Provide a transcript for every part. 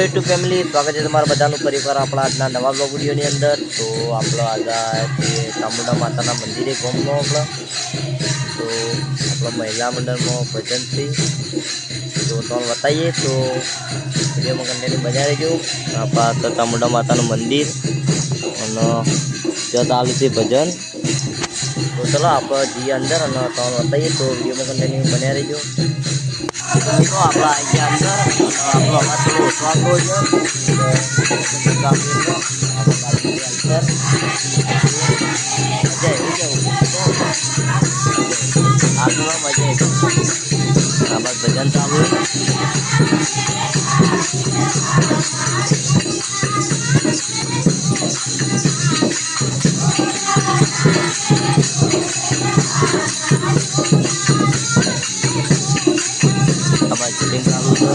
YouTube family, સ્વાગત છે તમારા બધાનું ફરીવાર આપણા આજના નવા બ્લોગ વિડીયોની અંદર। તો આપણો આજે ચામુંડા માતાના મંદિરે ગોમનો આપણો તો આપણા મહિલા મંડળમાં ભજનથી તો તમને બતાવીએ તો વિડીયોમાં કન્ટિન્યુ બન્યા રહેજો। આપણા તો ચામુંડા માતાનું મંદિર અને ત્યાં ચાલુ છે ભજન। તો ચલો આપણે જઈએ અંદર અને તમને બતાવીએ તો વિડીયોમાં કન્ટિન્યુ બન્યા રહેજો। तो आपला आईच्या अंदर आपला आवाज थोडं ओछो આવતો હોય છે ભજન ચાલુ shooting चालू है।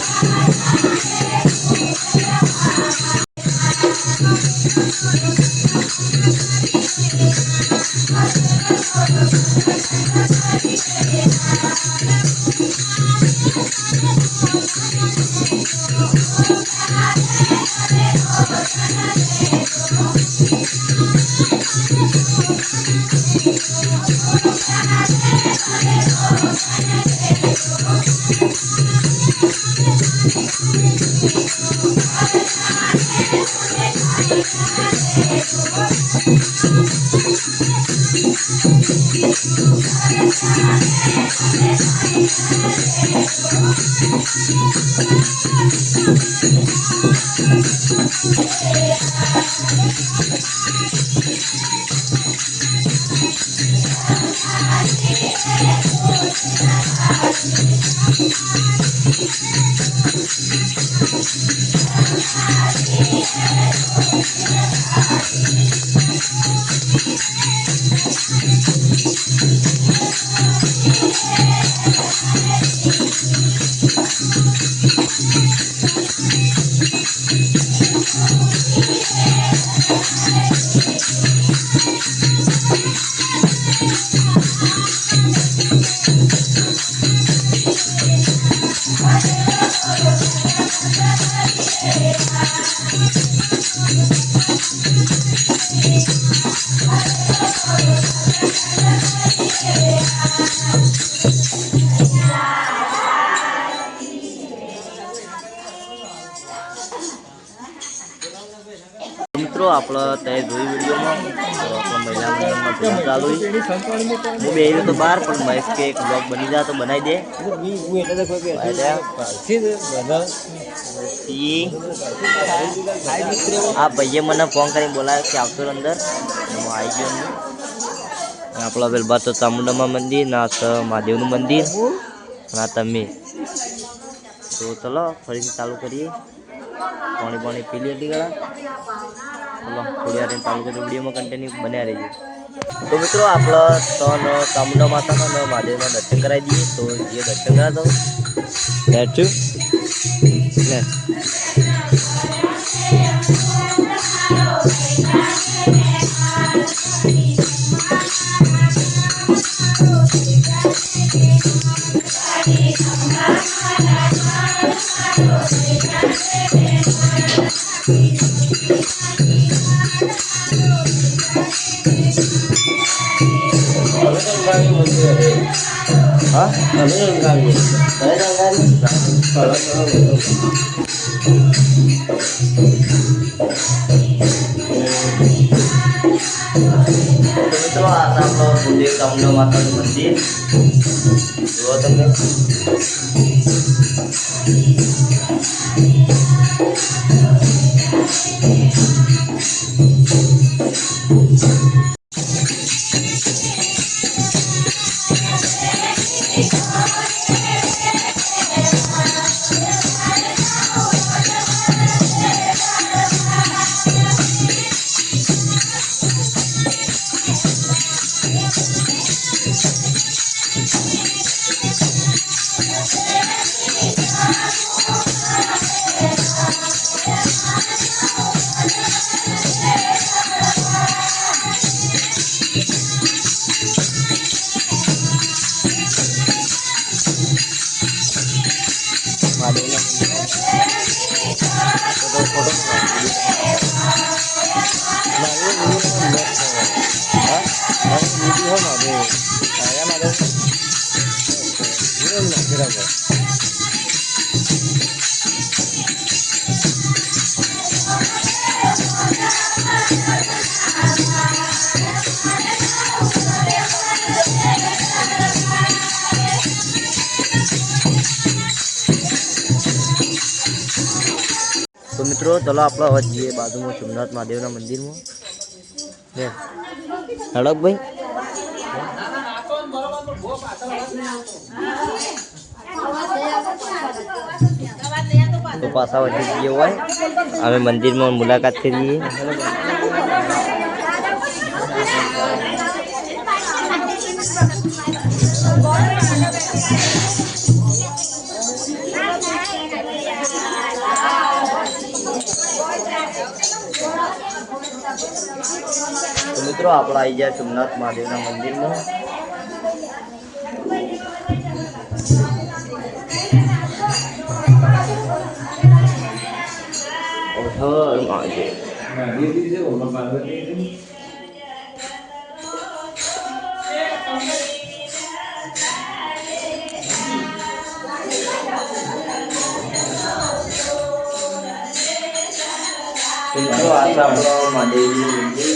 मित्रों આપણે તે જોઈ વિડીયોમાં તો આપણા મહિલા મંડળમાં ભજન ચાલુ હું બે તો બહાર પણ મહેશ કે એક બ્લોગ બની જાય તો બનાવી દે આ ભાઈએ મને ફોન કરીને બોલાવ્યો કે આવતો અંદર હું આવી ગયો આપણા વેલબા તો ચામુંડામાં મંદિર ના તો મહાદેવનું મંદિર ના તમે તો ચલો ફરીથી ચાલુ કરીએ પાણી પાણી પી લે એટલી ગળા चलो थोड़ी વાર चालू कर वीडियो में कंटिन्यू बने रहिए। तो मित्रों आप चामुंडा माता महादेव दर्शन कराई दिए तो ये दर्शन करा दो हाँ मित्रों आता आप चामुंडा माता मंदिर जो तमने તો મિત્રો ચલો આપણે હવે જઈએ બાજુમાં સોમનાથ મહાદેવના મંદિરમાં. હડકભાઈ તો પાછા વધી જઈએ હોય અમે મંદિરમાં મુલાકાત કરીએ. તો મિત્રો આપણે આવી ગયા સોમનાથ મહાદેવના મંદિરમાં. મિત્રો આ છે આપણો મહાદેવનું મંદિર.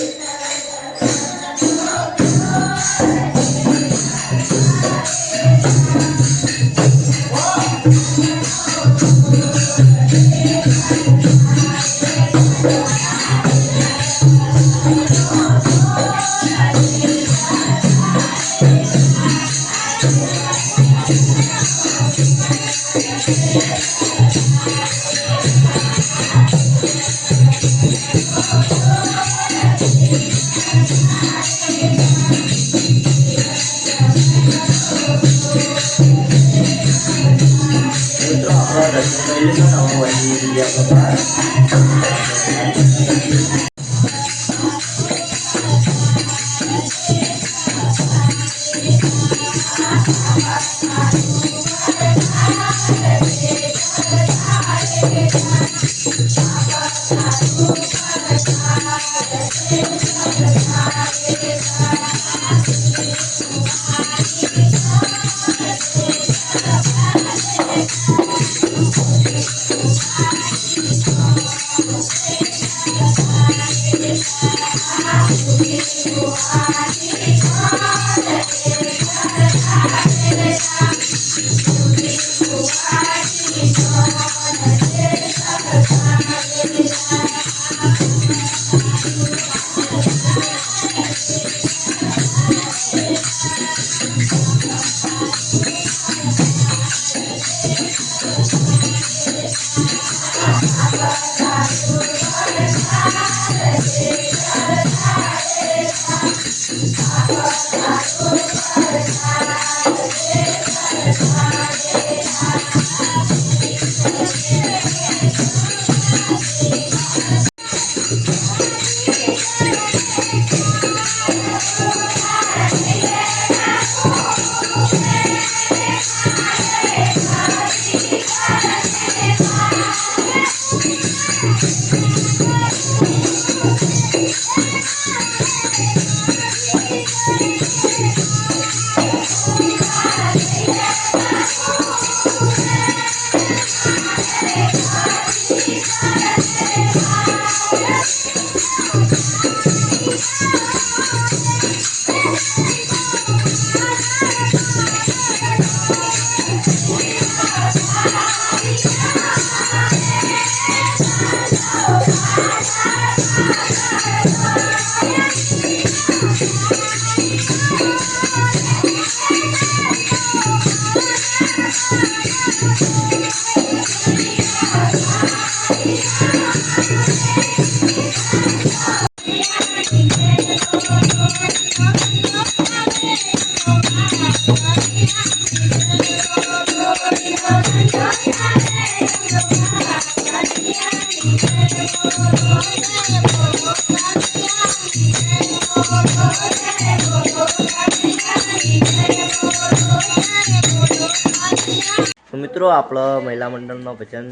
તો મિત્રો આપણો મહિલા મંડળનો ભજન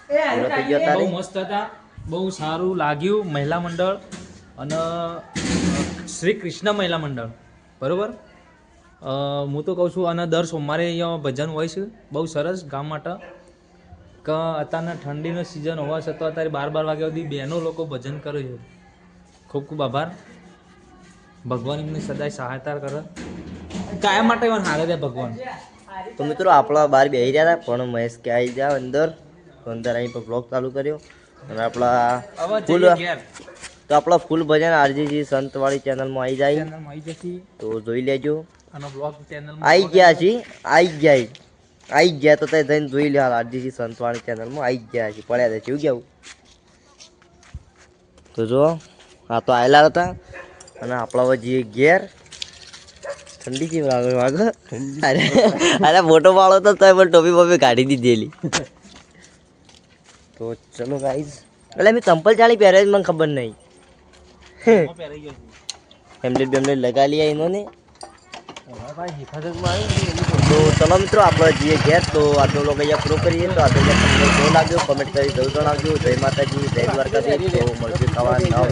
પૂરો થઈ ગયો તારે. બહુ મસ્ત હતા, બહુ સારું લાગ્યું. મહિલા મંડળ અને શ્રી કૃષ્ણ મહિલા મંડળ બરોબર. હું તો કહું છું અને દર સોમવારે અહીંયા ભજન હોય છે બહુ સરસ ગામ માટે કે અત્યારના ઠંડીનો સિઝન હોવા છતાં અત્યારે 12 વાગ્યા સુધી બહેનો લોકો ભજન કરે છે. ખૂબ ખૂબ આભાર. ભગવાન એમને સદાય સહાયતા કરે કાયમ માટે એવા હારે દે ભગવાન. તો મિત્રો આપણા બહાર બેસી રહ્યા હતા પણ મહેશ કે આવી જાવ અંદર તો અંદર અહીં પર બ્લોગ ચાલુ કર્યો અને આપણા ફૂલ તો આપણા ફૂલ ભજન આરજીજી સંતવાળી ચેનલમાં આવી જાય ચેનલમાં આવી જતી તો જોઈ લેજો. અને બ્લોગ ચેનલમાં આવી ગયા તો ત્યાં જઈને જોઈ લે આરજીજી સંતવાળી ચેનલમાં આવી ગયા છે પડ્યા છે શું કેવું. તો જો આ તો આવેલા હતા અને આપણા જે ઘેર ઠંડી કેવી વાગે અરે મોટો પાડો તો તોય પણ ટોપી બોપી કાઢી દીધેલી. તો ચલો ગાઈઝ એટલે મેં ચંપલ ચાલી પહેરે મને ખબર નહીં પહેરાઈ ગયો છે. બેમલેટ લગા લીયા એનો તો ચલો મિત્રો આપણે જઈએ ઘેર. તો આજનો લોકો અહીંયા પૂરો કરીએ. તો આજનો તમને કેવો લાગ્યો કમેન્ટ કરી જરૂર જણાવજો. જય માતાજી, જય દ્વારકાધીશ. તો મળશે ખાવા નવા